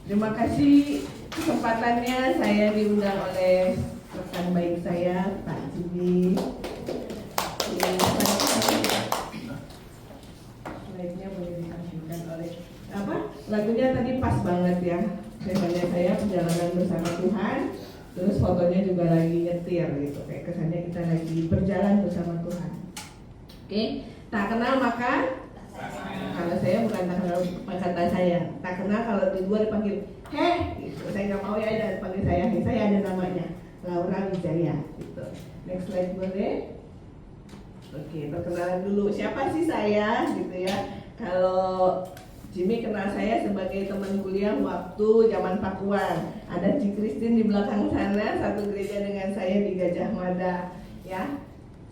Terima kasih kesempatannya saya diundang oleh rekan baik saya Pak Jimmy. Slide-nya boleh ditampilkan oleh lagunya tadi pas banget ya. Temanya saya perjalanan bersama Tuhan. Terus fotonya juga lagi nyetir gitu. Kayak kesannya kita lagi berjalan bersama Tuhan. Oke, tak kenal maka kalau saya bukan tak kenal kata saya. Tak kenal kalau di luar dipanggil heh gitu. Saya nggak mau ya ada panggil saya. Saya ada namanya Laura Wijaya gitu. Next slide boleh. Oke, perkenalan dulu. Siapa sih saya gitu ya? Kalau Jimmy kenal saya sebagai teman kuliah waktu zaman Pakuan. Ada Ci Christine di belakang sana, satu gereja dengan saya di Gajah Mada ya.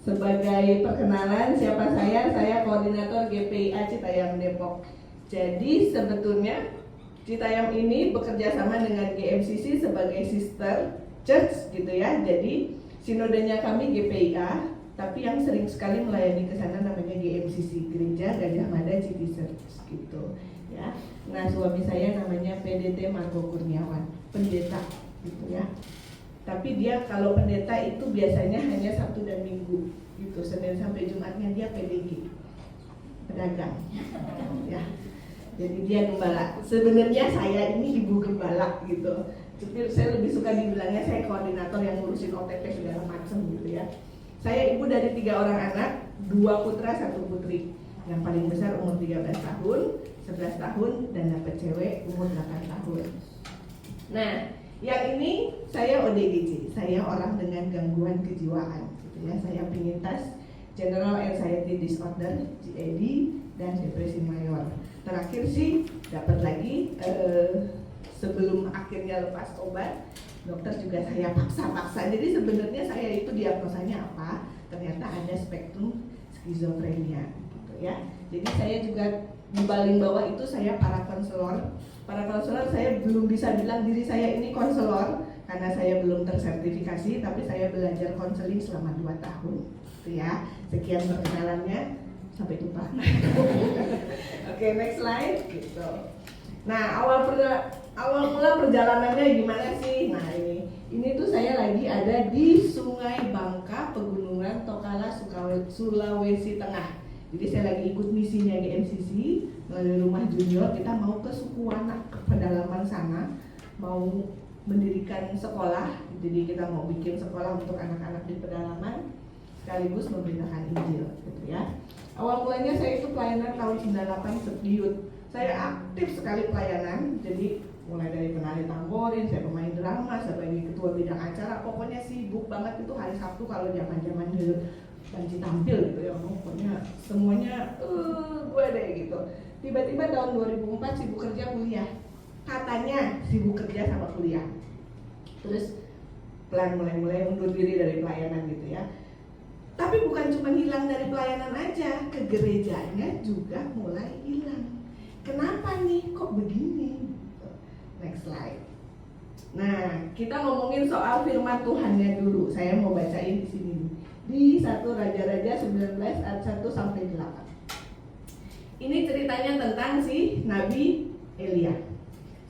Sebagai perkenalan siapa saya? Saya koordinator GPIA Citayam Depok. Jadi sebetulnya Citayam ini bekerja sama dengan GMCC sebagai sister church gitu ya. Jadi sinodenya kami GPIA, tapi yang sering sekali melayani ke sana namanya GMCC, Gereja Gajah Mada City Church gitu ya. Nah, suami saya namanya PDT Marco Kurniawan, pendeta gitu ya. Tapi dia kalau pendeta itu biasanya hanya Sabtu dan Minggu gitu, Senin sampai Jumatnya dia PDG, pedagang ya. Jadi dia gembala. Sebenarnya saya ini ibu gembala gitu. Tapi saya lebih suka dibilangnya saya koordinator yang ngurusin OTP segala macam gitu ya. Saya ibu dari 3 orang anak, 2 putra, 1 putri. Yang paling besar umur 13 tahun, 11 tahun, dan dapat cewek umur 8 tahun. Nah, yang ini saya ODGJ, saya orang dengan gangguan kejiwaan gitu ya. Saya penyintas General Anxiety Disorder, GAD, dan depresi mayor. Terakhir sih dapat lagi sebelum akhirnya lepas obat, dokter juga saya paksa-paksa. Jadi sebenarnya saya itu diagnosanya apa? Ternyata ada spektrum skizofrenia gitu ya. Jadi saya juga di baling bawah itu saya para konselor. Para konselor saya belum bisa bilang diri saya ini konselor karena saya belum tersertifikasi, tapi saya belajar konseling selama 2 tahun gitu ya. Sekian perkenalannya, sampai jumpa. Oke, next slide gitu. Nah, awal mula perjalanannya gimana sih? Nah, ini tuh saya lagi ada di Sungai Bangka, Pegunungan Tokala, Sulawesi Tengah. Jadi saya lagi ikut misinya GMCC melalui Rumah Junior. Kita mau ke Sukuwana, ke pedalaman sana, mau mendirikan sekolah. Jadi kita mau bikin sekolah untuk anak-anak di pedalaman, sekaligus memberitakan Injil, gitu ya. Awal mulanya saya itu pelayanan tahun 98 Setiut. Saya aktif sekali pelayanan, jadi mulai dari penari tamborin, saya pemain drama, sebagai ketua bidang acara, pokoknya sibuk banget itu hari Sabtu kalau zaman-zaman dulu Panci tampil gitu ya, pokoknya semuanya gue deh gitu. Tiba-tiba tahun 2004 sibuk kerja kuliah, katanya sibuk kerja sama kuliah. Terus mulai undur diri dari pelayanan gitu ya. Tapi bukan cuma hilang dari pelayanan aja, ke gerejanya juga mulai hilang. Kenapa nih? Kok begini? Next slide. Nah, kita ngomongin soal firman Tuhannya dulu. Saya mau bacain di sini. Di 1 Raja-Raja 19 ayat 1 sampai 8. Ini ceritanya tentang si Nabi Elia.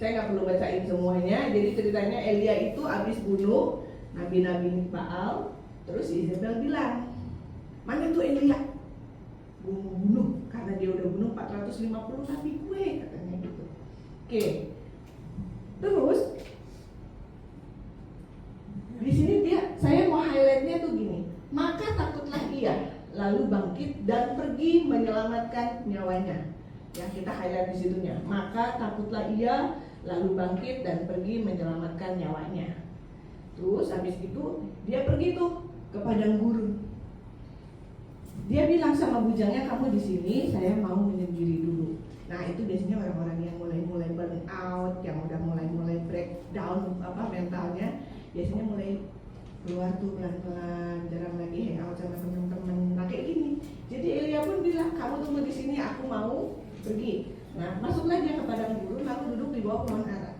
Saya nggak perlu bacain semuanya. Jadi ceritanya Elia itu habis bunuh nabi-nabi Baal. Terus Izebel bilang, mana tuh Elia? Gue mau bunuh karena dia udah bunuh 450 nabi gue, katanya gitu. Oke. Terus di sini saya mau highlightnya tuh gini. Maka takutlah ia, lalu bangkit dan pergi menyelamatkan nyawanya. Yang kita highlight di situnya. Maka takutlah ia, lalu bangkit dan pergi menyelamatkan nyawanya. Terus habis itu dia pergi tuh ke padang gurun. Dia bilang sama bujangnya, kamu di sini, saya mau menyendiri dulu. Nah, itu biasanya orang-orang yang mulai burn out, yang udah mulai breakdown mentalnya, biasanya mulai keluar tuh pelan-pelan, jarang lagi hangout sama temen-temen. Nah, kayak gini. Jadi Elia pun bilang, kamu tunggu di sini, aku mau pergi. Nah, masuklah dia ke padang gurun, lalu duduk di bawah pohon ara.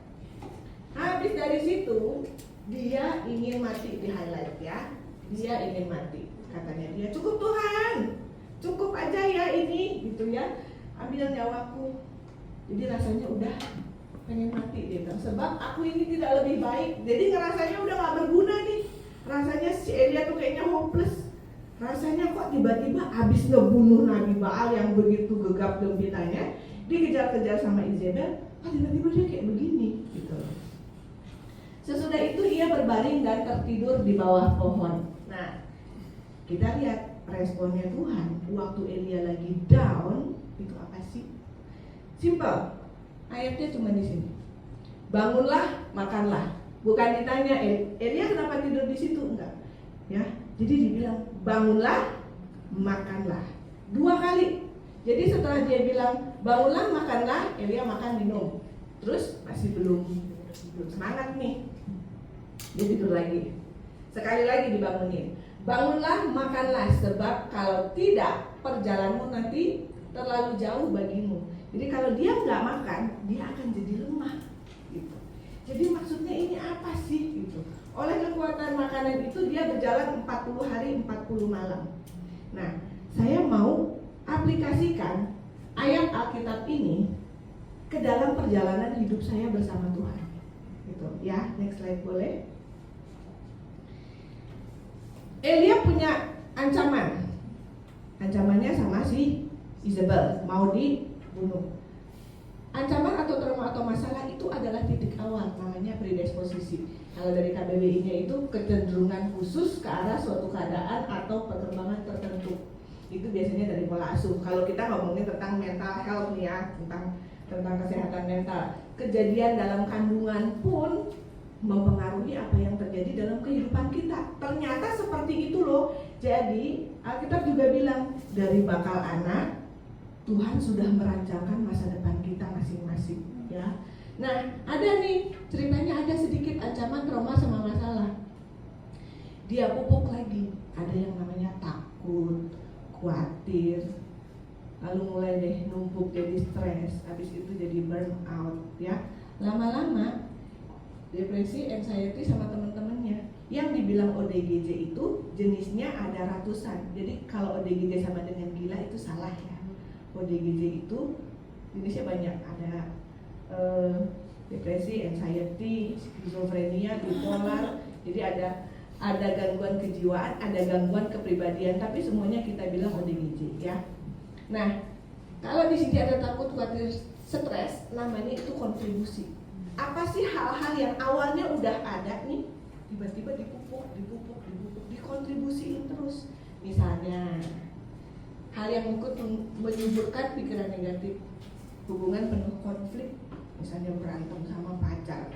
Habis dari situ, dia ingin mati, di highlight ya. Dia ingin mati. Katanya dia, cukup Tuhan, cukup aja ya ini, gitu ya, ambil nyawaku. Jadi rasanya udah pengen mati dia bilang, sebab aku ini tidak lebih baik. Jadi ngerasanya udah gak berguna nih. Rasanya si Elia tuh kayaknya hopeless. Rasanya kok tiba-tiba habis ngebunuh Nabi Baal yang begitu gegap gempitanya, dikejar-kejar sama Izebel, tiba-tiba dia kayak begini gitu. Sesudah itu ia berbaring dan tertidur di bawah pohon. Nah, kita lihat responnya Tuhan waktu Elia lagi down itu apa sih? Simple. Ayatnya cuma di sini. Bangunlah, makanlah. Bukan ditanya Elia kenapa tidur di situ, enggak. Ya, jadi dibilang bangunlah, makanlah. 2 kali. Jadi setelah dia bilang bangunlah, makanlah, Elia makan minum. Terus masih belum semangat nih. Dia tidur lagi. Sekali lagi dibangunin. Bangunlah, makanlah, sebab kalau tidak perjalananmu nanti terlalu jauh bagimu. Jadi kalau dia nggak makan, dia akan jadi lemah. Gitu. Jadi maksudnya ini apa sih? Gitu. Oleh kekuatan makanan itu dia berjalan 40 hari 40 malam. Nah, saya mau aplikasikan ayat Alkitab ini ke dalam perjalanan hidup saya bersama Tuhan. Gitu. Ya, next slide boleh. Elia punya ancaman. Ancamannya sama si Izebel, mau dibunuh. Ancaman atau trauma atau masalah itu adalah titik awal, namanya predisposisi. Kalau dari KBBI-nya itu kecenderungan khusus ke arah suatu keadaan atau perkembangan tertentu. Itu biasanya dari pola asuh. Kalau kita ngomongin tentang mental health nih ya, tentang kesehatan mental, kejadian dalam kandungan pun mempengaruhi apa yang terjadi dalam kehidupan kita. Ternyata seperti itu loh. Jadi Alkitab juga bilang dari bakal anak Tuhan sudah merancangkan masa depan kita masing-masing, ya. Nah, ada nih ceritanya, ada sedikit ancaman, trauma sama masalah. Dia pupuk lagi. Ada yang namanya takut, khawatir, lalu mulai deh numpuk jadi stres, habis itu jadi burnout, ya. Lama-lama depresi, anxiety sama teman-temannya. Yang dibilang ODGJ itu jenisnya ada ratusan. Jadi kalau ODGJ sama dengan gila itu salah ya. ODGJ itu jenisnya banyak, ada depresi, anxiety, skizofrenia, bipolar. Jadi ada gangguan kejiwaan, ada gangguan kepribadian, tapi semuanya kita bilang ODGJ ya. Nah, kalau di sini ada takut, khawatir, stres, namanya itu kontribusi. Apa sih hal-hal yang awalnya udah ada nih, tiba-tiba dipupuk, dikontribusiin terus. Misalnya hal yang ikut menyuburkan pikiran negatif, hubungan penuh konflik, misalnya berantem sama pacar,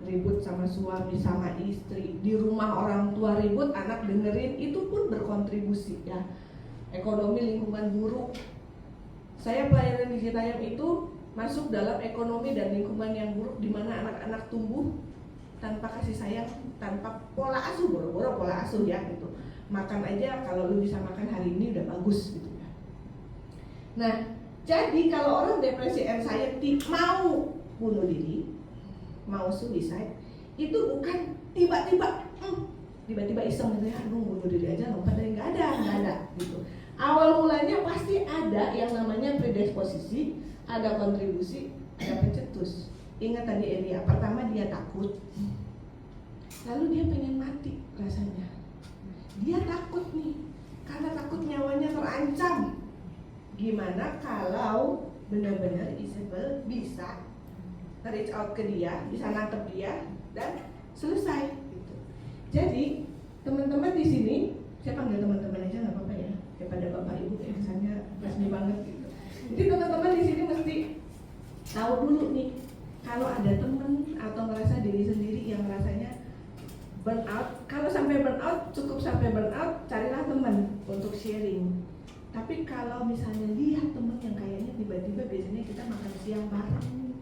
ribut sama suami, sama istri, di rumah orang tua ribut, anak dengerin, itu pun berkontribusi ya. Ekonomi lingkungan buruk. Saya pelayanan di Citayam itu masuk dalam ekonomi dan lingkungan yang buruk, di mana anak-anak tumbuh tanpa kasih sayang, tanpa pola asuh, boro-boro pola asuh ya gitu. Makan aja kalau lu bisa makan hari ini udah bagus gitu ya. Nah, jadi kalau orang depresi, anxiety, mau bunuh diri, mau suicide, itu bukan tiba-tiba iseng gitu ya, bunuh diri aja lompat dari nggak ada gitu. Awal mulanya pasti ada yang namanya predisposisi, ada kontribusi, ada pencetus. Ingat tadi Elia, pertama dia takut, lalu dia pengen mati rasanya. Dia takut nih, karena takut nyawanya terancam. Gimana kalau benar-benar Izebel bisa reach out ke dia, bisa nangkep dia dan selesai gitu. Jadi teman-teman di sini, saya panggil teman-teman aja nggak apa-apa ya, daripada bapak ibu kayak kesannya resmi banget gitu. Jadi teman-teman di sini mesti tahu dulu nih, kalau ada teman atau merasa diri sendiri yang rasanya burnout. Kalau sampai burnout, cukup sampai burnout, carilah teman untuk sharing. Tapi kalau misalnya lihat teman yang kayaknya tiba-tiba, biasanya kita makan siang bareng,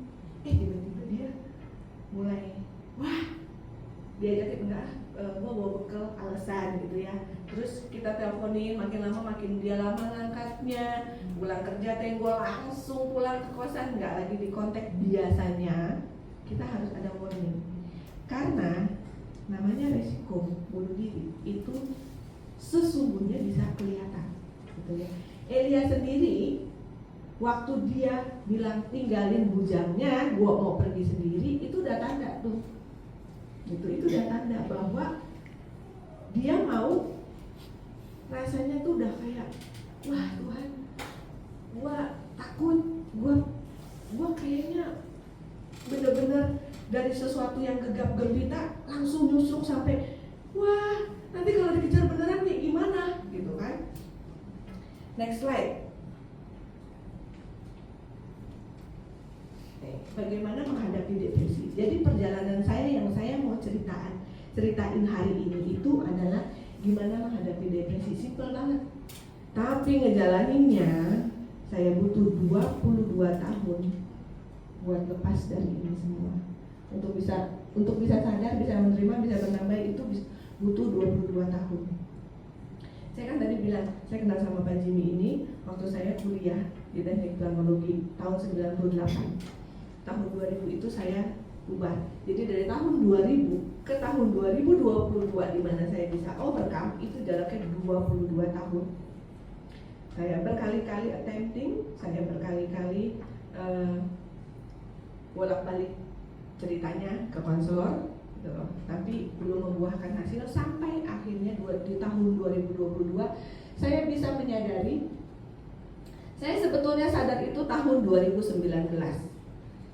tiba-tiba dia mulai, wah, diajakin enggak, gua bawa bekal alasan gitu ya. Terus kita teleponin, makin lama makin dia lama ngangkatnya. Pulang kerja tenggol langsung pulang ke kosan, nggak lagi di kontak. Biasanya kita harus ada warning, karena namanya resiko bunuh diri itu sesungguhnya bisa kelihatan gitu ya. Elia sendiri Waktu dia bilang tinggalin bujangnya, gua mau pergi sendiri, itu udah tanda tuh. Itu udah tanda bahwa dia mau, rasanya tuh udah kayak, wah Tuhan, gua takut, gua kayaknya bener-bener dari sesuatu yang gegap gempita langsung nyusruk sampai, wah nanti kalau dikejar beneran kayak gimana gitu kan. Next slide. Bagaimana menghadapi depresi. Jadi perjalanan saya yang saya mau ceritain hari ini itu adalah gimana menghadapi depresi. Simple banget. Tapi ngejalaninnya saya butuh 22 tahun buat lepas dari ini semua. Untuk bisa sadar, bisa menerima, bisa bernambah itu butuh 22 tahun. Saya kan tadi bilang, saya kenal sama Pak Jimmy ini waktu saya kuliah di Teknik Planologi tahun 98. Tahun 2000 itu saya ubah. Jadi dari tahun 2000 ke tahun 2022 di mana saya bisa overcome itu jaraknya 22 tahun. Saya berkali-kali attempting, saya berkali-kali bolak-balik ceritanya ke konselor gitu loh. Tapi belum membuahkan hasil sampai akhirnya di tahun 2022 saya bisa menyadari, saya sebetulnya sadar itu tahun 2019.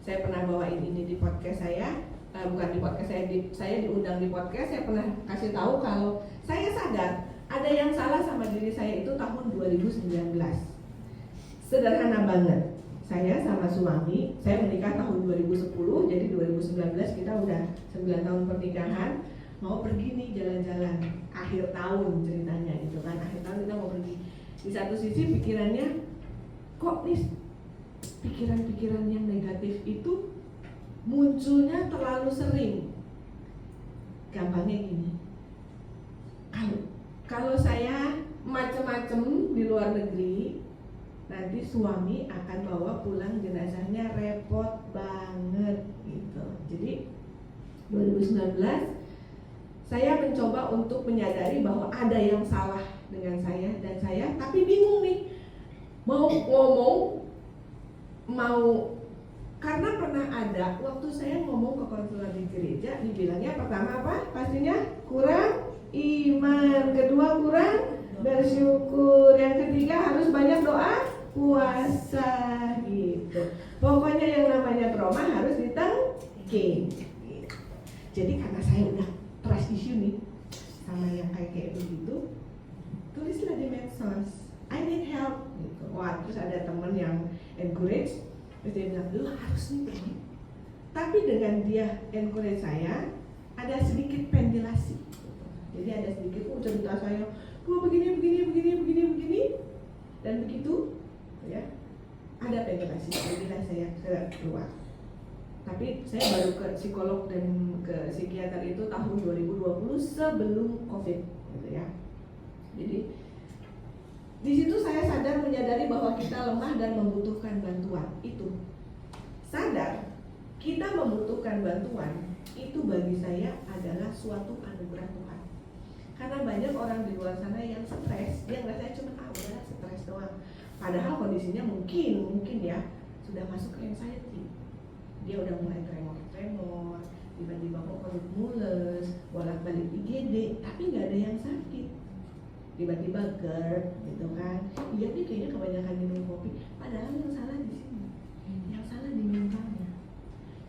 Saya pernah bawain ini di podcast saya, bukan di podcast saya diundang di podcast. Saya pernah kasih tahu kalau saya sadar ada yang salah sama diri saya itu tahun 2019. Sederhana banget. Saya sama suami, saya menikah tahun 2010, jadi 2019 kita udah 9 tahun pernikahan. Mau pergi nih jalan-jalan akhir tahun ceritanya gitu kan. Akhir tahun kita mau pergi. Di satu sisi pikirannya, kok nih pikiran-pikiran yang negatif itu munculnya terlalu sering. Gampangnya gini, kalau saya macem-macem di luar negeri, nanti suami akan bawa pulang jenazahnya, repot banget gitu. Jadi 2019 saya mencoba untuk menyadari bahwa ada yang salah dengan saya dan saya, tapi bingung nih mau ngomong, karena pernah ada waktu saya ngomong ke konselor di gereja, dibilangnya pertama apa? Pastinya kurang iman, kedua kurang bersyukur, yang ketiga harus banyak doa, puasa gitu. Pokoknya yang namanya trauma harus ditangking gitu. Jadi karena saya udah trust issue nih sama yang kayak begitu, tulislah di medsos, I need help gitu. Wah, terus ada teman yang encourage, terus dia bilang, lu harus nih pergi. Tapi dengan dia encourage saya, ada sedikit ventilasi. Jadi ada sedikit cerita saya, gua begini, dan begitu, ya, ada ventilasi. Jadilah saya keluar. Tapi saya baru ke psikolog dan ke psikiater itu tahun 2020 sebelum COVID, gitu ya. Jadi di situ saya sadar menyadari bahwa kita lemah dan membutuhkan bantuan. Itu sadar kita membutuhkan bantuan itu bagi saya adalah suatu anugerah Tuhan. Karena banyak orang di luar sana yang stres, dia ngerasa cuma udah stres doang. Padahal kondisinya mungkin ya sudah masuk ke anxiety. Dia udah mulai tremor, tiba-tiba kok perut mules, bolak-balik IGD, tapi nggak ada yang sakit. Tiba-tiba GERD gitu kan. Iya nih kayaknya kebanyakan minum kopi. Padahal yang salah di sini, yang salah di mentalnya.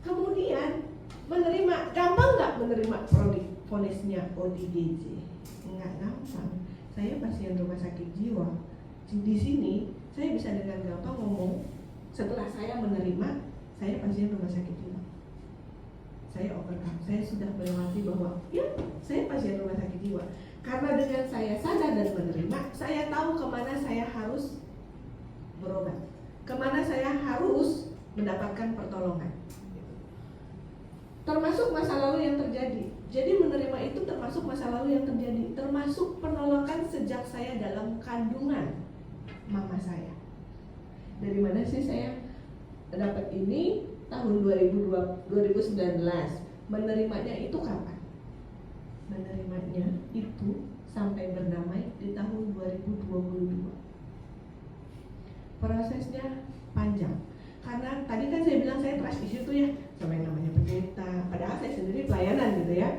Kemudian menerima, gampang nggak menerima vonisnya ODGJ? Nggak gampang. Saya pasien rumah sakit jiwa. Di sini saya bisa dengan gampang ngomong. Setelah saya menerima, saya pasien rumah sakit jiwa. Saya overcome. Saya sudah melewati bahwa ya saya pasien rumah sakit jiwa. Karena dengan saya sadar dan menerima, saya tahu kemana saya harus berobat, kemana saya harus mendapatkan pertolongan. Termasuk masa lalu yang terjadi. Jadi menerima itu termasuk masa lalu yang terjadi, termasuk penolakan sejak saya dalam kandungan mama saya. Dari mana sih saya dapat ini? Tahun 2019. Menerimanya itu kapan? Menerimanya itu sampai berdamai di tahun 2022. Prosesnya panjang. Karena tadi kan saya bilang saya trust issue tuh ya, sama yang namanya pendeta, padahal saya sendiri pelayanan gitu ya,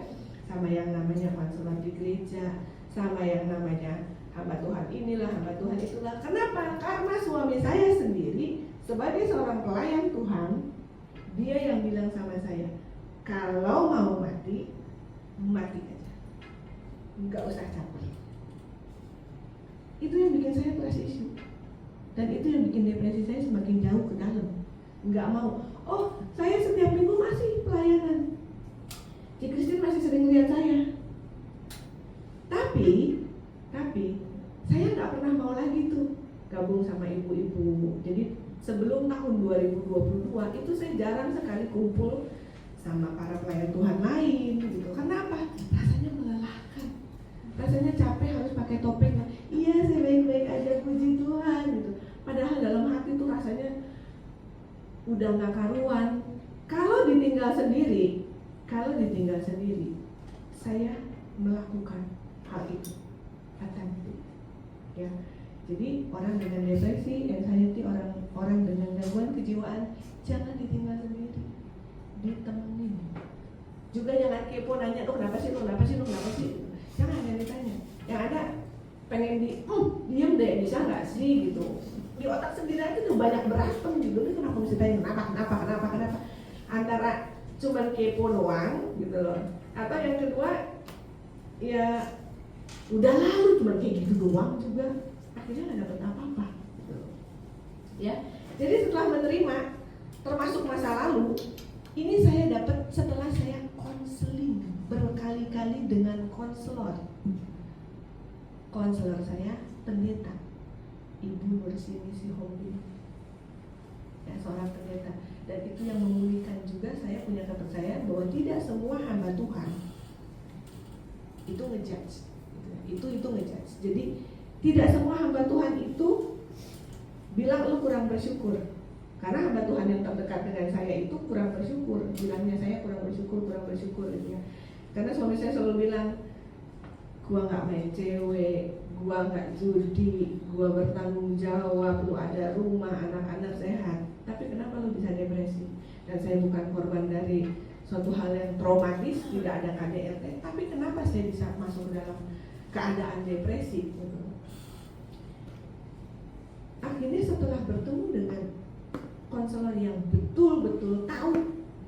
sama yang namanya konselor di gereja, sama yang namanya hamba Tuhan inilah, hamba Tuhan itulah. Kenapa? Karena suami saya sendiri sebagai seorang pelayan Tuhan, dia yang bilang sama saya, kalau mau mati, mati aja, nggak usah capek. Itu yang bikin saya trust issue, dan itu yang bikin depresi saya semakin jauh ke dalam. Nggak mau, oh saya setiap minggu masih pelayanan, Ci Christine masih sering lihat saya, tapi saya nggak pernah mau lagi tuh gabung sama ibu-ibu. Jadi sebelum tahun 2022 itu saya jarang sekali kumpul sama para pelayan Tuhan lain gitu. Kenapa? Rasanya melelahkan, rasanya capek harus pakai topeng. Iya saya baik-baik aja, puji Tuhan gitu. Padahal dalam hati tuh rasanya udah nggak karuan. Kalau ditinggal sendiri, saya melakukan hal itu. Ya, jadi orang dengan depresi, anxiety, orang dengan gangguan kejiwaan jangan ditinggal sendiri, ditemenin. Juga jangan kepo nanya, kenapa sih? Jangan ditanya. Yang ada pengen diem deh, bisa nggak sih gitu. Di otak sendiri aja tuh banyak berantem gitu. Ini kenapa mesti tanya kenapa? Antara cuman kepo doang gitu loh. Atau yang kedua, ya udah lalu cuma kayak gitu doang juga, akhirnya nggak dapet apa-apa gitu. Ya, jadi setelah menerima, termasuk masa lalu, ini saya dapat setelah saya konseling berkali-kali dengan konselor saya pendeta Ibu Nursini Sihombing, ya, seorang pendeta, dan itu yang memulihkan juga. Saya punya kepercayaan bahwa tidak semua hamba Tuhan itu ngejudge. Itu ngejudge. Jadi tidak semua hamba Tuhan itu bilang lu kurang bersyukur. Karena hamba Tuhan yang terdekat dengan saya itu kurang bersyukur, bilangnya saya kurang bersyukur gitu ya. Karena suami saya selalu bilang, gua nggak main cewek, gua nggak judi, gua bertanggung jawab, lu ada rumah, anak-anak sehat. Tapi kenapa lu bisa depresi? Dan saya bukan korban dari suatu hal yang traumatis, tidak ada KDRT. Tapi kenapa saya bisa masuk ke dalam keadaan depresi gitu. Akhirnya setelah bertemu dengan konselor yang betul-betul tahu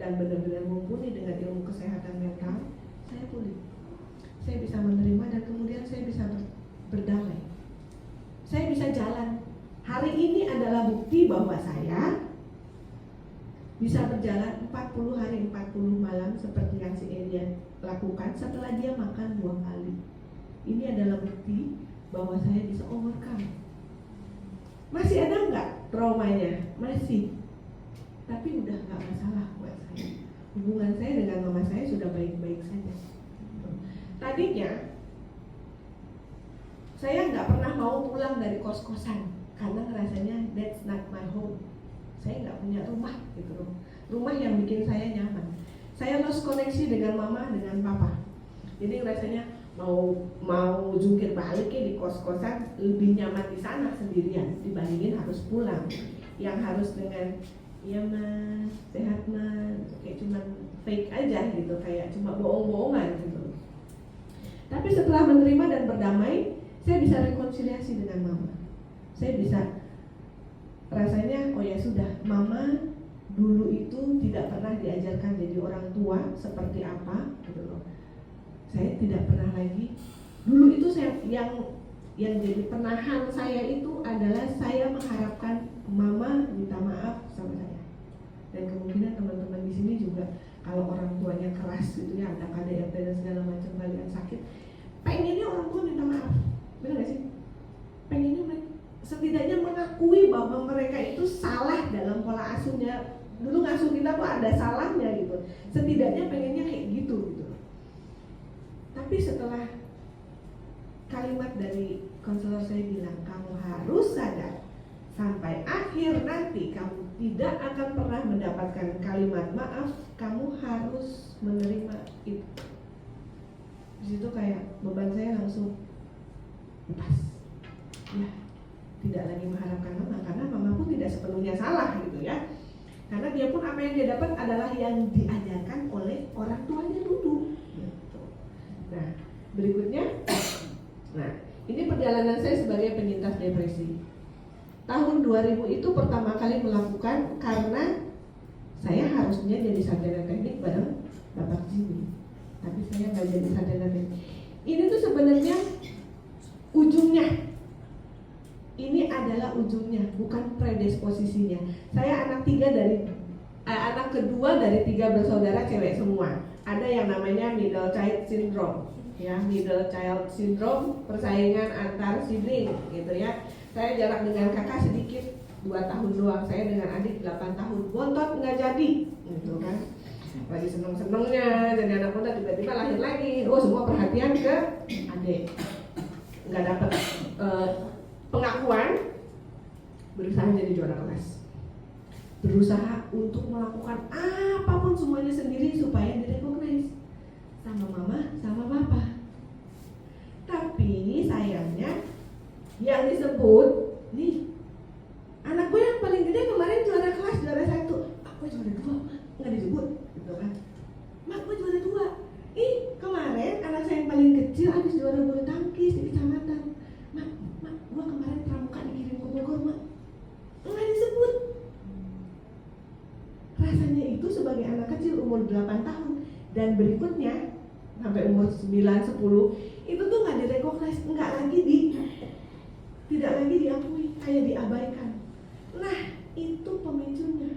dan benar-benar mumpuni dengan ilmu kesehatan mental, saya pulih. Saya bisa menerima dan kemudian saya bisa berdamai. Saya bisa jalan. Hari ini adalah bukti bahwa saya bisa berjalan 40 hari 40 malam seperti yang si Elian lakukan setelah dia makan 2 kali. Ini adalah bukti bahwa saya bisa overcome. Masih ada nggak traumanya? Masih. Tapi udah nggak masalah buat saya. Hubungan saya dengan mama saya sudah baik-baik saja. Tadinya saya nggak pernah mau pulang dari kos-kosan karena rasanya that's not my home. Saya nggak punya rumah gitu loh. Rumah yang bikin saya nyaman. Saya lost koneksi dengan mama, dengan papa. Jadi rasanya mau jungkir balik ya di kos-kosan, lebih nyaman di sana sendirian dibandingin harus pulang. Yang harus dengan iya mas, sehat mas, kayak cuma fake aja gitu, kayak cuma bohong-bohongan gitu. Tapi setelah menerima dan berdamai, saya bisa rekonsiliasi dengan mama. Saya bisa rasanya, oh ya sudah, mama dulu itu tidak pernah diajarkan jadi orang tua seperti apa gitu loh. Saya tidak pernah lagi. Dulu itu saya yang jadi penahan saya itu adalah saya mengharapkan mama minta maaf sama saya. Dan kemungkinan teman-teman di sini juga kalau orang tuanya keras gitu ya, ada KDRT dan segala macam, kalian sakit, pengennya orang tua minta maaf, benar gak sih? Pengennya setidaknya mengakui bahwa mereka itu salah dalam pola asuhnya. Dulu ngasuh kita tuh ada salahnya gitu. Setidaknya pengennya kayak gitu gitu. Tapi setelah kalimat dari konselor saya bilang, kamu harus sadar sampai akhir nanti kamu tidak akan pernah mendapatkan kalimat maaf, kamu harus menerima itu. Di situ kayak beban saya langsung lepas. Ya, tidak lagi mengharapkan mama, karena mama pun tidak sepenuhnya salah Berikutnya, nah ini perjalanan saya sebagai penyintas depresi. Tahun 2000 itu pertama kali melakukan karena saya harusnya jadi sarjana teknik bareng Bapak Jimmy, tapi saya nggak jadi sarjana teknik. Ini tuh sebenarnya ujungnya. Ini adalah ujungnya, bukan predisposisinya. Saya anak kedua dari 3 bersaudara cewek semua. Ada yang namanya middle child syndrome, ya, middle child syndrome, persaingan antar sibling, gitu ya. Saya jarak dengan kakak sedikit 2 tahun doang, saya dengan adik 8 tahun. Bontot nggak jadi, gitu kan. Lagi seneng-senengnya jadi anak muda, tiba-tiba lahir lagi. Oh, semua perhatian ke adik. Nggak dapat pengakuan, berusaha jadi juara kelas, berusaha untuk melakukan apapun semuanya sendiri supaya direcognize sama mama sama papa. Tapi sayangnya yang disebut nih, anak gue yang paling gede kemarin juara kelas, juara 1, aku juara 2, nggak disebut gitu kan. Mak, gue juara 2. Kemarin anak saya yang paling kecil habis juara bulu tangkis di kecamatan. Mak, gua kemarin pramuka dikirim ke Bogor, Mak. Nggak disebut. Rasanya itu sebagai anak kecil umur 8 tahun dan berikutnya sampai umur 9-10 itu tuh nggak direcognize, tidak lagi diakui, kayak diabaikan. Nah, itu pemicunya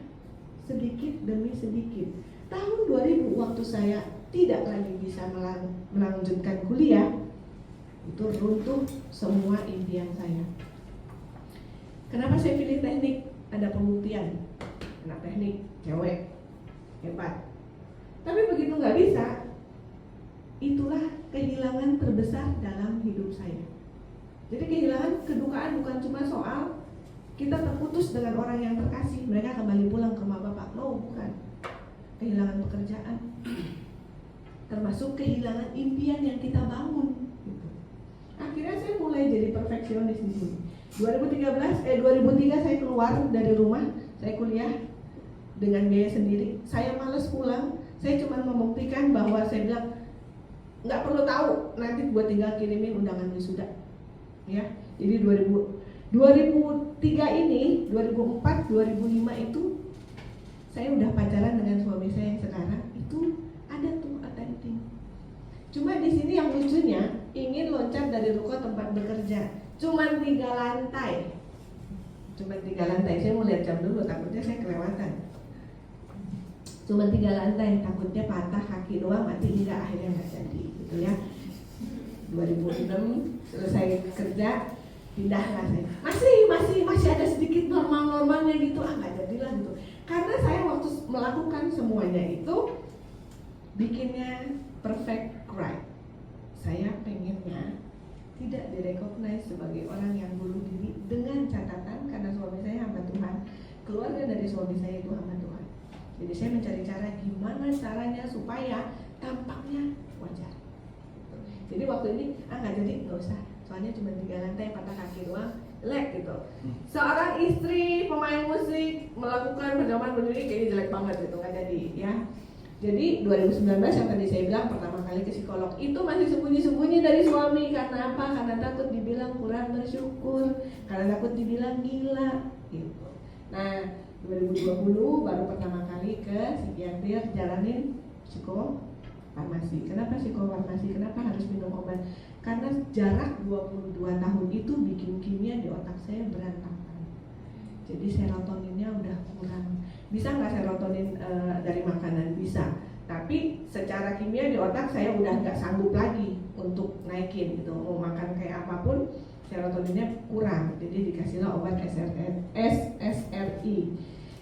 sedikit demi sedikit. Tahun 2000 waktu saya tidak lagi bisa melanjutkan kuliah, itu runtuh semua impian saya. Kenapa saya pilih teknik? Ada pembuktian, anak teknik, cewek, hebat. Tapi begitu nggak bisa, itulah kehilangan terbesar dalam hidup saya. Jadi kehilangan, kedukaan bukan cuma soal kita terputus dengan orang yang terkasih, mereka kembali pulang ke rumah bapak. No, bukan. Kehilangan pekerjaan, termasuk kehilangan impian yang kita bangun. Akhirnya saya mulai jadi perfeksionis di sini. 2003 saya keluar dari rumah, saya kuliah dengan biaya sendiri. Saya malas pulang, saya cuma membuktikan bahwa saya bilang nggak perlu tahu, nanti gue tinggal kirimin undangan wisuda. Ya, jadi 2003 ini, 2004, 2005 itu saya udah pacaran dengan suami saya yang sekarang. Itu ada tuh attempting. Cuma di sini yang lucunya, ingin loncat dari ruko tempat bekerja, cuman 3 lantai. Saya mau lihat jam dulu, takutnya saya kelewatan. Cuma 3 lantai, takutnya patah kaki doang, mati enggak, akhirnya nggak jadi, gitu ya. 2006 selesai kerja, pindahlah saya. Masih ada sedikit normal-normalnya gitu, nggak jadilah gitu. Karena saya waktu melakukan semuanya itu bikinnya perfect right. Saya pengennya tidak direcognize sebagai orang yang bunuh diri, dengan catatan karena suami saya hamba Tuhan, keluarga dari suami saya itu hamba Tuhan. Jadi saya mencari cara gimana caranya supaya tampaknya wajar. Jadi waktu ini nggak jadi, nggak usah, soalnya cuma 3 lantai, patah kaki doang, jelek gitu. Seorang istri pemain musik melakukan perjalanan berdiri kayaknya jelek banget gitu, nggak jadi ya. Jadi 2019 yang tadi saya bilang pertama kali ke psikolog itu masih sembunyi-sembunyi dari suami. Karena apa? Karena takut dibilang kurang bersyukur, karena takut dibilang gila gitu. Nah 2020 baru pertama kali ke psikiater, jalanin psikofarmasi. Kenapa psikofarmasi? Kenapa harus minum obat? Karena jarak 22 tahun itu bikin kimia di otak saya berantakan. Jadi serotoninnya udah kurang. Bisa nggak serotonin dari makanan? Bisa. Tapi secara kimia di otak saya udah nggak sanggup lagi untuk naikin gitu. Mau makan kayak apapun, serotoninnya kurang. Jadi dikasihlah obat SSRI.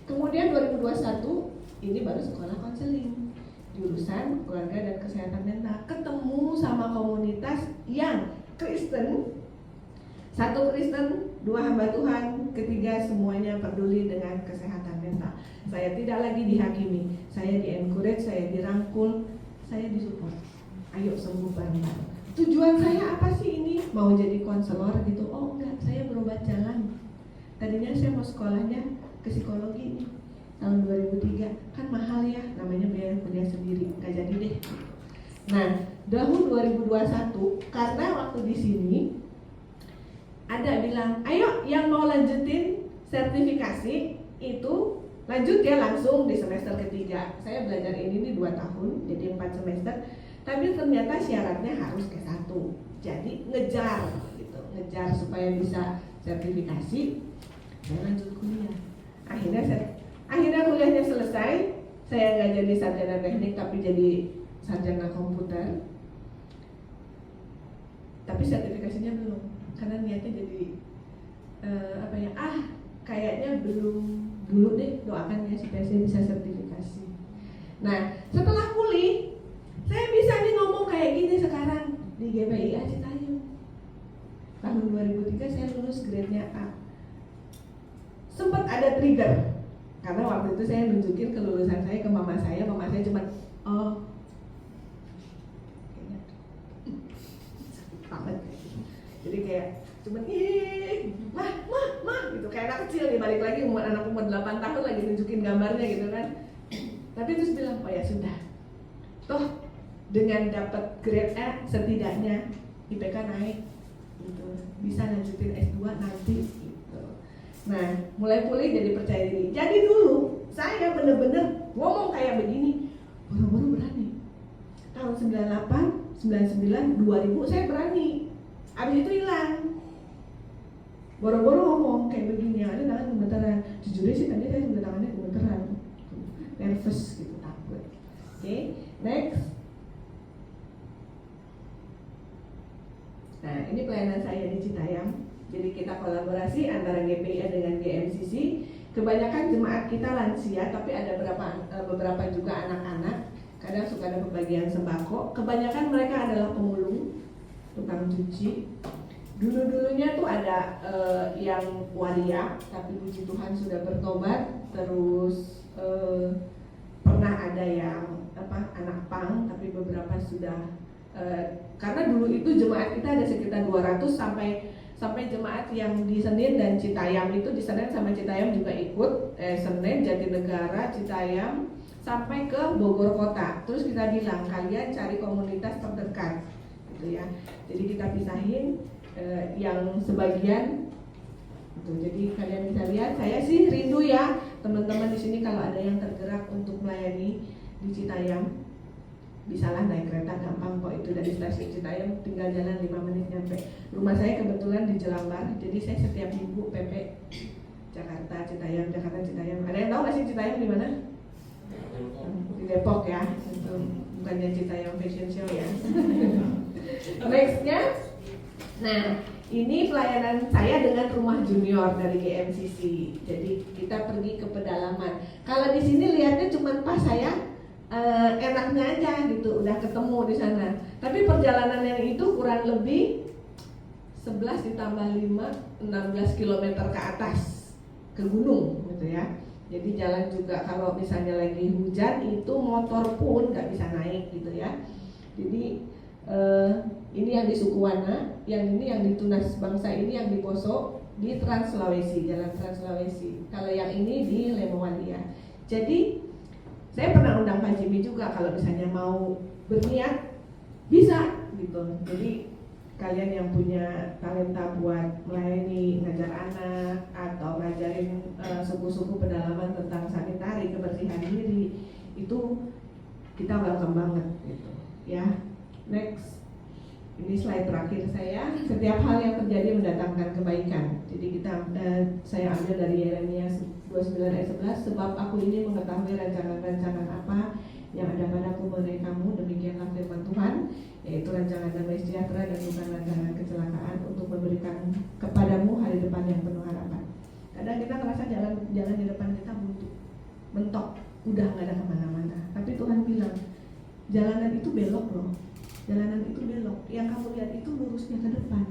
Kemudian 2021 ini baru sekolah konseling, jurusan keluarga dan kesehatan mental. Ketemu sama komunitas yang Kristen, 1 Kristen, 2 hamba Tuhan, ketiga semuanya peduli dengan kesehatan mental. Saya tidak lagi dihakimi, saya di-encourage, saya dirangkul, saya disupport. Ayo sembuh bareng-bareng. Tujuan saya apa sih ini? Mau jadi konselor gitu? Oh enggak, saya berobat jalan. Tadinya saya mau sekolahnya ke psikologi nih, tahun 2003. Kan mahal ya, namanya biaya kuliah sendiri, nggak jadi deh. Nah, tahun 2021 karena waktu di sini ada bilang, ayo yang mau lanjutin sertifikasi itu lanjut ya langsung di semester ketiga. Saya belajar ini 2 tahun, jadi 4 semester. Tapi ternyata syaratnya harus S1. Jadi ngejar gitu, ngejar supaya bisa sertifikasi. Saya lanjut kuliah. Akhirnya kuliahnya selesai. Saya nggak jadi sarjana teknik tapi jadi sarjana komputer. Tapi sertifikasinya belum, karena niatnya jadi kayaknya belum dulu deh, doakan ya supaya saya bisa sertifikasi. Nah, setelah pulih, saya bisa nih ngomong kayak gini sekarang di GPIA Citayam. Tahun 2003 saya lulus grade-nya A. Sempat ada trigger, karena waktu itu saya nunjukin kelulusan saya ke mama saya cuma sakit banget. Jadi kayak cuman mah gitu, kayak anak kecil nih, balik lagi anak umur 8 tahun lagi nunjukin gambarnya gitu kan. Tapi terus bilang, oh ya sudah, toh dengan dapat grade A setidaknya IPK naik gitu, bisa lanjutin S2 nanti gitu. Nah, mulai pulih jadi percaya diri. Jadi dulu saya bener-bener ngomong kayak begini, boro-boro berani. Tahun 98, 99, 2000 saya berani. Abis itu hilang. Boro-boro ngomong kayak begini, ada tangan gemeteran. Jujur sih tadi saya juga tangannya gemeteran, nervous gitu, takut. Oke, next. Nah, ini pelayanan saya di Citayam. Jadi kita kolaborasi antara GPIA dengan GMCC. Kebanyakan jemaat kita lansia, tapi ada beberapa juga anak-anak. Kadang suka ada pembagian sembako. Kebanyakan mereka adalah pemulung, tukang cuci. Dulu-dulunya tuh ada yang waria, tapi puji Tuhan sudah bertobat. Terus pernah ada yang anak pang, tapi beberapa sudah karena dulu itu jemaat kita ada sekitar 200 sampai jemaat yang di Senen dan Citayam itu, di Senen sama Citayam juga ikut, Senen, Jatinegara, Citayam sampai ke Bogor kota. Terus kita bilang kalian cari komunitas terdekat gitu ya. Jadi kita pisahin yang sebagian gitu. Jadi kalian bisa lihat, saya sih rindu ya teman-teman di sini kalau ada yang tergerak untuk melayani di Citayam. Bisalah naik kereta, gampang kok itu, dari stasiun Citayam tinggal jalan 5 menit nyampe. Rumah saya kebetulan di Jelambar, jadi saya setiap minggu PP Jakarta Citayam. Ada yang tahu nggak sih Citayam di mana? Di Depok ya, itu bukannya Citayam Fashion Show ya. Nextnya, nah ini pelayanan saya dengan rumah junior dari GMCC. Jadi kita pergi ke pedalaman. Kalau di sini lihatnya cuma pas saya enaknya aja gitu, udah ketemu di sana. Tapi perjalanan yang itu kurang lebih 11 ditambah 5, 16 km ke atas ke gunung gitu ya. Jadi jalan juga kalau misalnya lagi hujan itu motor pun nggak bisa naik gitu ya. Jadi ini yang di Sukuwana, yang ini yang di Tunas Bangsa, ini yang di Poso, di Trans Sulawesi, Jalan Trans Sulawesi. Kalau yang ini di Lemowalia. Jadi saya pernah undang Pak Jimmy juga kalau misalnya mau berniat bisa gitu. Jadi kalian yang punya talenta buat melayani, ngajar anak atau ngajarin suku-suku pedalaman tentang sanitari, kebersihan diri, itu kita welcome banget gitu ya. Next. Ini slide terakhir saya. Setiap hal yang terjadi mendatangkan kebaikan. Jadi saya ambil dari Yeremia 29 ayat 11. Sebab aku ini mengetahui rancangan-rancangan apa yang ada padaku mengenai kamu, demikianlah firman Tuhan, yaitu rancangan damai sejahtera dan bukan rancangan kecelakaan, untuk memberikan kepadamu hari depan yang penuh harapan. Kadang kita merasa jalan di depan kita buntu, mentok, udah nggak ada kemana-mana. Tapi Tuhan bilang jalanan itu belok loh. Jalanan itu belok, yang kamu lihat itu lurusnya ke depan.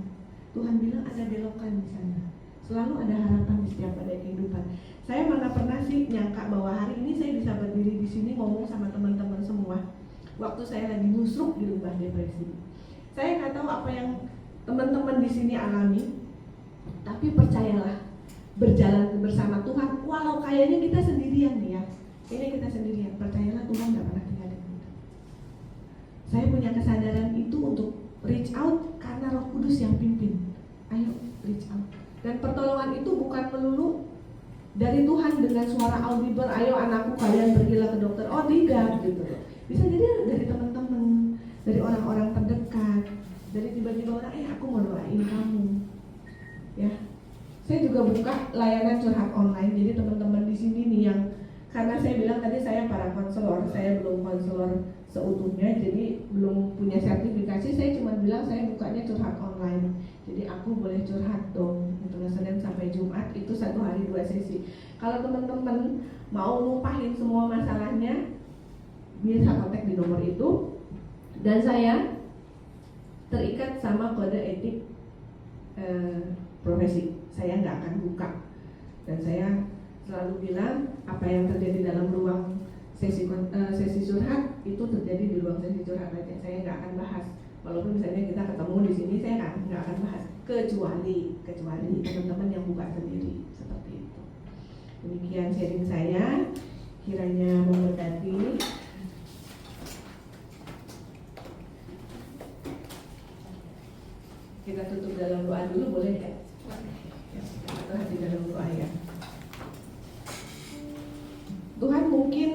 Tuhan bilang ada belokan di sana. Selalu ada harapan di setiap ada kehidupan. Saya mana pernah sih nyangka bahwa hari ini saya bisa berdiri di sini ngomong sama teman-teman semua. Waktu saya lagi musruk di lubang depresi. Saya nggak tahu apa yang teman-teman di sini alami, tapi percayalah, berjalan bersama Tuhan, walau kayaknya kita sendirian nih ya. Ini kita sendirian, percayalah Tuhan nggak pernah tinggalin kita. Saya punya kesadaran itu untuk reach out karena Roh Kudus yang pimpin. Ayo reach out. Dan pertolongan itu bukan melulu dari Tuhan dengan suara audible, ayo anakku kalian pergilah ke dokter. Oh tidak gitu. Bisa jadi dari teman-teman, dari orang-orang terdekat, dari tiba-tiba orang, aku mau doain kamu. Ya, saya juga buka layanan curhat online. Jadi teman-teman di sini nih yang, karena saya bilang tadi saya para konselor, saya belum konselor seutuhnya, jadi belum punya sertifikasi. Saya cuma bilang saya bukanya curhat online. Jadi aku boleh curhat dong, gitu. Senin sampai Jumat itu 1 hari 2 sesi. Kalau teman-teman mau lupahin semua masalahnya, bisa kontak di nomor itu. Dan saya terikat sama kode etik profesi. Saya nggak akan buka. Dan saya selalu bilang apa yang terjadi dalam ruang sesi curhat itu terjadi di ruang sesi curhat aja. Saya nggak akan bahas. Walaupun misalnya kita ketemu di sini, saya nggak akan bahas. Kecuali teman-teman yang buka sendiri seperti itu. Demikian sharing saya. Kiranya memberkati. Kita tutup dalam doa dulu, boleh ya? Atau hati dalam doa ya. Tuhan, mungkin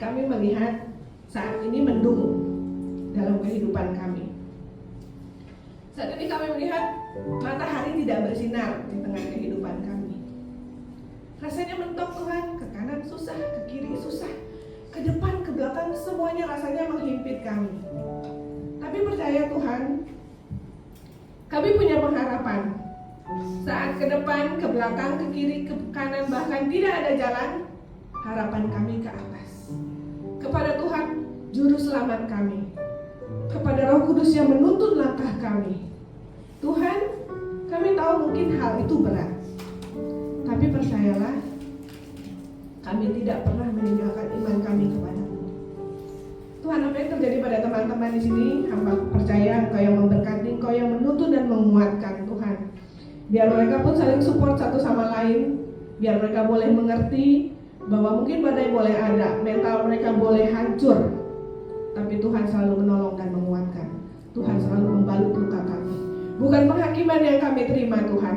kami melihat saat ini mendung dalam kehidupan kami. Saat ini kami melihat matahari tidak bersinar di tengah kehidupan kami. Rasanya mentok Tuhan, ke kanan susah, ke kiri susah, ke depan, ke belakang semuanya rasanya menghimpit kami. Tapi percaya Tuhan, kami punya pengharapan. Saat ke depan, ke belakang, ke kiri, ke kanan, bahkan tidak ada jalan, harapan kami ke atas. Kepada Tuhan, Juru Selamat kami. Kepada Roh Kudus yang menuntun langkah kami. Tuhan, kami tahu mungkin hal itu berat. Tapi percayalah, kami tidak pernah meninggalkan iman kami kepadamu. Tuhan, apa yang terjadi pada teman-teman di sini, hamba percaya Engkau yang memberkati, Engkau yang menuntun dan menguatkan Tuhan. Biar mereka pun saling support satu sama lain. Biar mereka boleh mengerti bahwa mungkin badai boleh ada, mental mereka boleh hancur, tapi Tuhan selalu menolong dan menguatkan. Tuhan selalu membalut luka kami. Bukan penghakiman yang kami terima Tuhan,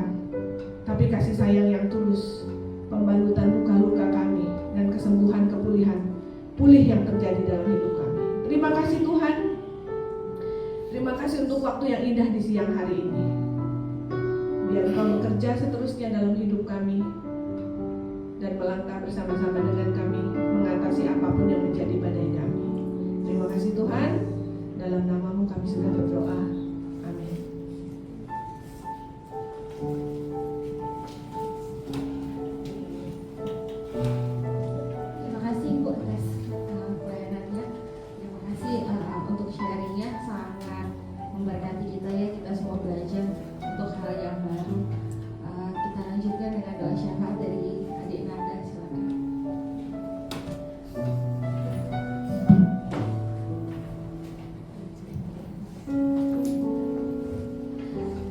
tapi kasih sayang yang tulus, pembalutan luka-luka kami, dan kesembuhan, pulih yang terjadi dalam hidup kami. Terima kasih Tuhan. Terima kasih untuk waktu yang indah di siang hari ini. Biar Engkau bekerja seterusnya dalam hidup kami, dan melangkah bersama-sama dengan kami mengatasi apapun yang menjadi badai kami. Terima kasih Tuhan. Dalam nama-Mu kami sudah berdoa. Amin. Terima kasih Bu atas pelayanannya. Terima kasih untuk sharingnya, sangat memberkati kita ya. Kita semua belajar untuk hal yang baru. Kita lanjutkan dengan doa syafaat dari adik Nada, silakan.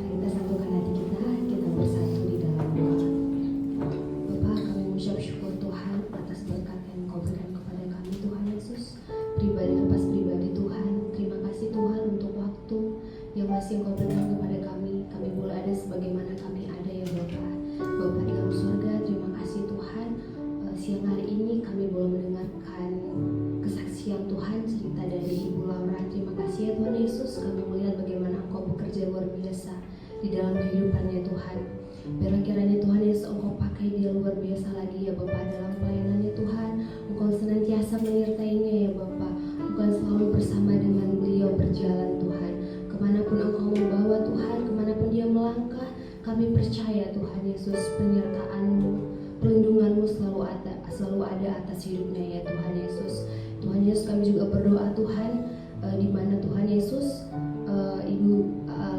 Kita satukan hati kita bersatu di dalam doa. Bapa, kami mengucap syukur Tuhan atas berkat yang Engkau berikan kepada kami Tuhan Yesus, pribadi lepas pribadi Tuhan. Terima kasih Tuhan untuk waktu yang masih Engkau berikan kepada kami. Kami boleh ada sebagaimana kami ada ya Bapa. Bapa di dalam surga, terima kasih Tuhan. Siang hari ini kami boleh mendengarkan kesaksian Tuhan, cerita dari Ibu Laura. Terima kasih ya Tuhan Yesus, kami melihat bagaimana Engkau bekerja luar biasa di dalam kehidupannya Tuhan. Biarlah kiranya Tuhan Yesus Engkau pakai dia luar biasa lagi ya Bapa dalam pelayanannya Tuhan. Engkau senantiasa menyertainya ya Bapa. Engkau selalu bersama dengan beliau berjalan Tuhan. Kemanapun Engkau membawa Tuhan, kemanapun dia melangkah, kami percaya Tuhan Yesus penyertaan-Mu, pelindungan-Mu selalu ada atas hidupnya ya Tuhan Yesus. Tuhan Yesus, kami juga berdoa Tuhan, di mana Tuhan Yesus, Ibu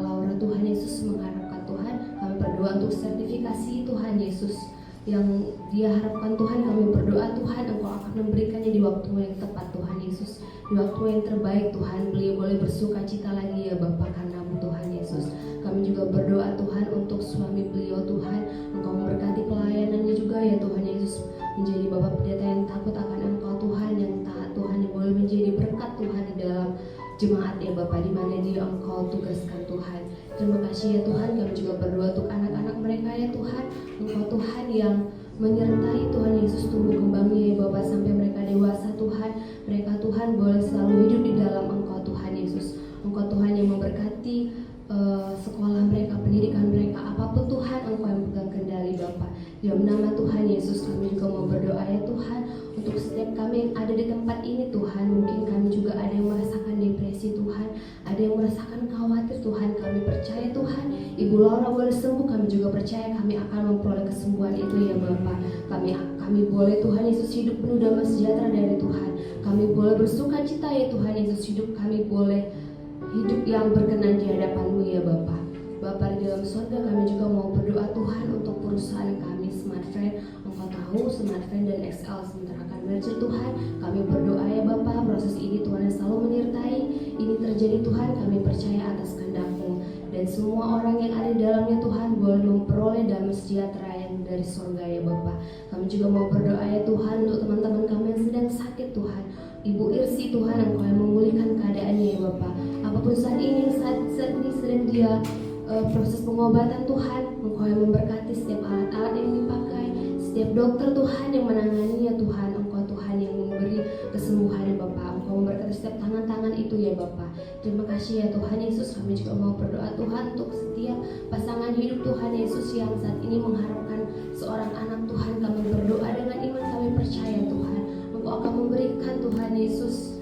Laura Tuhan Yesus mengharapkan Tuhan, kami berdoa untuk sertifikasi Tuhan Yesus yang dia harapkan Tuhan. Kami berdoa Tuhan Engkau akan memberikannya di waktu yang tepat Tuhan Yesus, di waktu yang terbaik Tuhan. Beliau boleh bersuka cita lagi ya Bapa karena-Mu Tuhan Yesus. Kami juga berdoa Tuhan untuk suami beliau Tuhan, Engkau memberkati pelayanannya juga ya Tuhan Yesus, menjadi Bapak pendeta yang takut akan Engkau Tuhan, yang taat Tuhan, yang boleh menjadi berkat Tuhan di dalam jemaat ya Bapak, di mana dia Engkau tugaskan Tuhan. Terima kasih ya Tuhan, kami juga berdoa untuk anak-anak mereka ya Tuhan. Engkau Tuhan yang menyertai Tuhan Yesus tumbuh kembangnya ya Bapak sampai mereka dewasa Tuhan. Mereka Tuhan boleh selalu hidup di dalam Engkau Tuhan Yesus. Engkau Tuhan yang memberkati sekolah mereka, pendidikan mereka, apapun Tuhan Engkau yang pegang kendali Bapak. Dalam nama Tuhan Yesus kami juga mau berdoa ya Tuhan untuk setiap kami yang ada di tempat ini Tuhan. Mungkin kami juga ada yang merasakan depresi Tuhan, ada yang merasakan khawatir Tuhan. Kami percaya Tuhan Ibu Laura boleh sembuh, kami juga percaya kami akan memperoleh kesembuhan itu ya Bapak. Kami boleh Tuhan Yesus hidup penuh damai sejahtera dari Tuhan. Kami boleh bersuka cita ya Tuhan Yesus, hidup kami boleh hidup yang berkenan di hadapan-Mu ya Bapak. Bapak di dalam surga, kami juga mau berdoa Tuhan untuk perusahaan kami Smartfriend. Engkau tahu Smartfriend dan XL sebentar akan merger Tuhan. Kami berdoa ya Bapak, proses ini Tuhan yang selalu menyertai. Ini terjadi Tuhan, kami percaya atas kehendak-Mu. Dan semua orang yang ada di dalamnya Tuhan boleh memperoleh damai sejahtera yang dari surga ya Bapak. Kami juga mau berdoa ya Tuhan untuk teman-teman kami yang sedang sakit Tuhan. Ibu Irsi Tuhan, Engkau yang memulihkan keadaannya ya Bapak. Apapun saat ini sedang dia proses pengobatan Tuhan, Engkau yang memberkati setiap alat-alat yang dipakai, setiap dokter Tuhan yang menanganinya Tuhan. Engkau Tuhan yang memberi kesembuhan ya Bapak. Engkau memberkati setiap tangan-tangan itu ya Bapak. Terima kasih ya Tuhan Yesus. Kami juga mau berdoa Tuhan untuk setiap pasangan hidup Tuhan Yesus yang saat ini mengharapkan seorang anak Tuhan. Kami berdoa dengan iman, kami percaya Tuhan Engkau akan memberikan Tuhan Yesus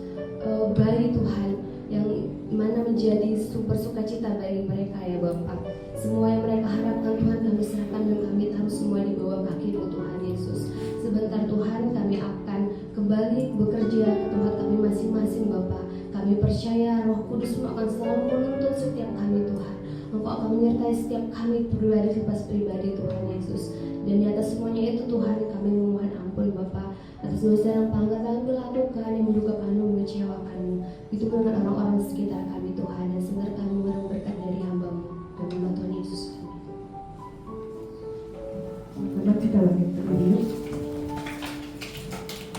bayi Tuhan yang mana menjadi sumber sukacita bagi mereka ya Bapak. Semua yang mereka harapkan Tuhan kami serahkan dan kami taruh semua di bawah kaki-Mu Tuhan Yesus. Sebentar Tuhan kami akan kembali bekerja ke tempat kami masing-masing Bapak. Kami percaya Roh Kudus-Mu akan selalu menuntun setiap kami Tuhan. Engkau akan menyertai setiap kami pribadi lepas pribadi Tuhan Yesus. Dan di atas semuanya itu Tuhan kami memohon ampun Bapak atas dosa yang pelanggaran kami lakukan yang mendukakan mengecewakan-Mu. Itu dengan orang-orang sekitar kami Tuhan. Dan sebentar kami mengenang berkat dari hamba-Mu. Dan nama Tuhan Yesus. Pertama kita bangkit berdiri,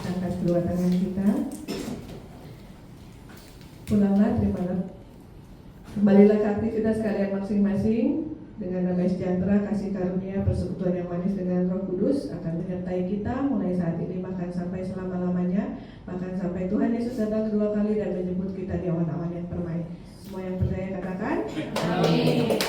angkat kedua tangan kita, pulanglah, terimalah, kembalilah ke aktivitas kalian masing-masing dengan damai sejahtera, kasih karunia, persekutuan yang manis dengan Roh Kudus akan menyertai kita mulai saat ini bahkan sampai selama-lamanya, bahkan sampai Tuhan Yesus datang kedua kali dan menjemput kita di awan-awan yang permai. Semua yang percaya katakan, amin.